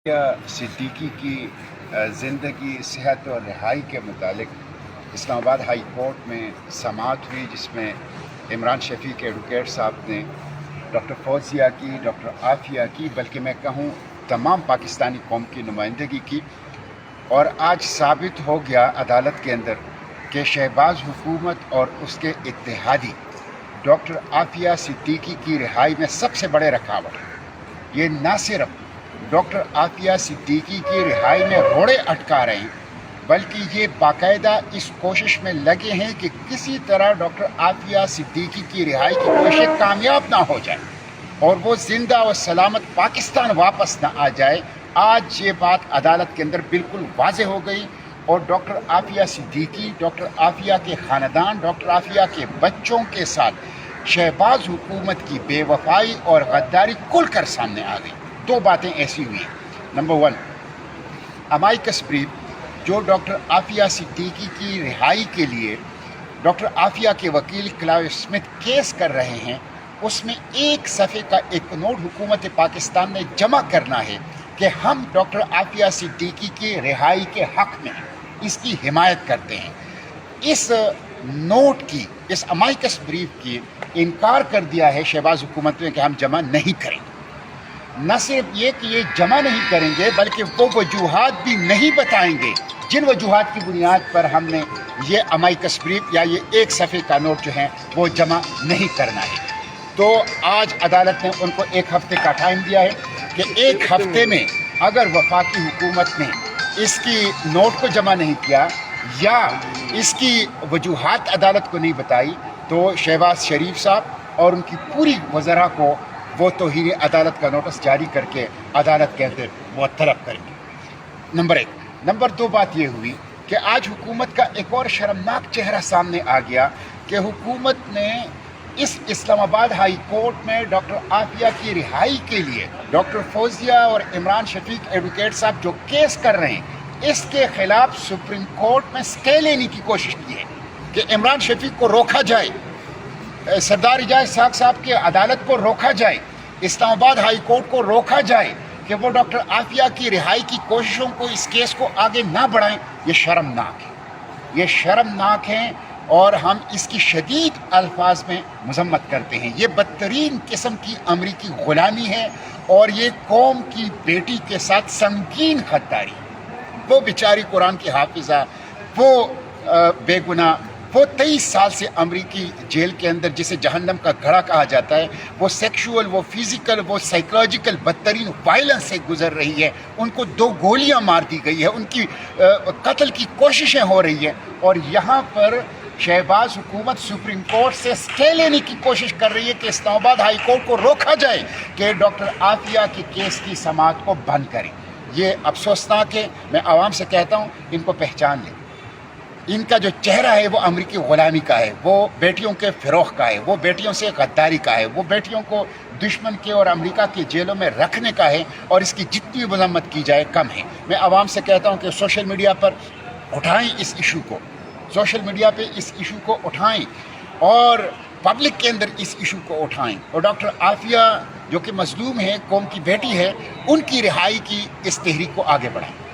صدیقی کی زندگی، صحت اور رہائی کے متعلق اسلام آباد ہائی کورٹ میں سماعت ہوئی، جس میں عمران شفیق ایڈوکیٹ صاحب نے ڈاکٹر فوزیہ کی، ڈاکٹر عافیہ کی، بلکہ میں کہوں تمام پاکستانی قوم کی نمائندگی کی، اور آج ثابت ہو گیا عدالت کے اندر کہ شہباز حکومت اور اس کے اتحادی ڈاکٹر عافیہ صدیقی کی رہائی میں سب سے بڑے رکاوٹ ہیں۔ یہ نہ صرف ڈاکٹر عافیہ صدیقی کی رہائی میں روڑے اٹکا رہے ہیں، بلکہ یہ باقاعدہ اس کوشش میں لگے ہیں کہ کسی طرح ڈاکٹر عافیہ صدیقی کی رہائی کی کوشش کامیاب نہ ہو جائے اور وہ زندہ و سلامت پاکستان واپس نہ آ جائے۔ آج یہ بات عدالت کے اندر بالکل واضح ہو گئی، اور ڈاکٹر عافیہ صدیقی، ڈاکٹر عافیہ کے خاندان، ڈاکٹر عافیہ کے بچوں کے ساتھ شہباز حکومت کی بے وفائی اور غداری کھل کر سامنے آ گئی۔ دو باتیں ایسی ہوئی ہیں۔ نمبر 1، امائکس بریف جو ڈاکٹر عافیہ صدیقی کی رہائی کے لیے ڈاکٹر عافیہ کے وکیل کلائیو اسمتھ کیس کر رہے ہیں، اس میں ایک صفحے کا ایک نوٹ حکومت پاکستان نے جمع کرنا ہے کہ ہم ڈاکٹر عافیہ صدیقی کی رہائی کے حق میں اس کی حمایت کرتے ہیں۔ اس نوٹ کی، اس امائکس بریف کی انکار کر دیا ہے شہباز حکومت نے کہ ہم جمع نہیں کریں گے۔ نہ صرف یہ کہ یہ جمع نہیں کریں گے، بلکہ وہ وجوہات بھی نہیں بتائیں گے جن وجوہات کی بنیاد پر ہم نے یہ امائکس بریف یا یہ ایک صفحے کا نوٹ جو ہے وہ جمع نہیں کرنا ہے۔ تو آج عدالت نے ان کو 1 ہفتے کا ٹائم دیا ہے کہ 1 ہفتے میں اگر وفاقی حکومت نے اس کی نوٹ کو جمع نہیں کیا یا اس کی وجوہات عدالت کو نہیں بتائی، تو شہباز شریف صاحب اور ان کی پوری وزراء کو وہ توہین عدالت کا نوٹس جاری کر کے عدالت کے اندر وہ طلب کریں گے۔ نمبر 1۔ نمبر 2 بات یہ ہوئی کہ آج حکومت کا ایک اور شرمناک چہرہ سامنے آ گیا کہ حکومت نے اس اسلام آباد ہائی کورٹ میں ڈاکٹر عافیہ کی رہائی کے لیے ڈاکٹر فوزیہ اور عمران شفیق ایڈوکیٹ صاحب جو کیس کر رہے ہیں، اس کے خلاف سپریم کورٹ میں اسٹے لینے کی کوشش کی ہے کہ عمران شفیق کو روکا جائے، سردار اعجاز اسحاق صاحب کی عدالت کو روکا جائے، اسلام آباد ہائی کورٹ کو روکا جائے کہ وہ ڈاکٹر عافیہ کی رہائی کی کوششوں کو، اس کیس کو آگے نہ بڑھائیں۔ یہ شرمناک ہے، یہ شرمناک ہے، اور ہم اس کی شدید الفاظ میں مذمت کرتے ہیں۔ یہ بدترین قسم کی امریکی غلامی ہے، اور یہ قوم کی بیٹی کے ساتھ سنگین غداری۔ وہ بیچاری قرآن کی حافظہ، وہ بے گناہ، وہ 23 سال سے امریکی جیل کے اندر، جسے جہنم کا گھڑا کہا جاتا ہے، وہ سیکشول، وہ فزیکل، وہ سائیکولوجیکل بدترین وائلنس سے گزر رہی ہے۔ ان کو 2 گولیاں مار دی گئی ہے، ان کی قتل کی کوششیں ہو رہی ہیں، اور یہاں پر شہباز حکومت سپریم کورٹ سے اسٹے لینے کی کوشش کر رہی ہے کہ اسلام آباد ہائی کورٹ کو روکا جائے کہ ڈاکٹر عافیہ کے کیس کی سماعت کو بند کریں۔ یہ افسوسناک ہے۔ میں عوام سے کہتا ہوں، ان کو پہچان لیں۔ ان کا جو چہرہ ہے وہ امریکی غلامی کا ہے، وہ بیٹیوں کے فروغ کا ہے، وہ بیٹیوں سے غداری کا ہے، وہ بیٹیوں کو دشمن کے اور امریکہ کی جیلوں میں رکھنے کا ہے، اور اس کی جتنی مذمت کی جائے کم ہے۔ میں عوام سے کہتا ہوں کہ سوشل میڈیا پر اٹھائیں اس ایشو کو، سوشل میڈیا پہ اس ایشو کو اٹھائیں، اور پبلک کے اندر اس ایشو کو اٹھائیں، اور ڈاکٹر عافیہ جو کہ مظلوم ہے، قوم کی بیٹی ہے، ان کی رہائی کی اس تحریک کو آگے بڑھائیں۔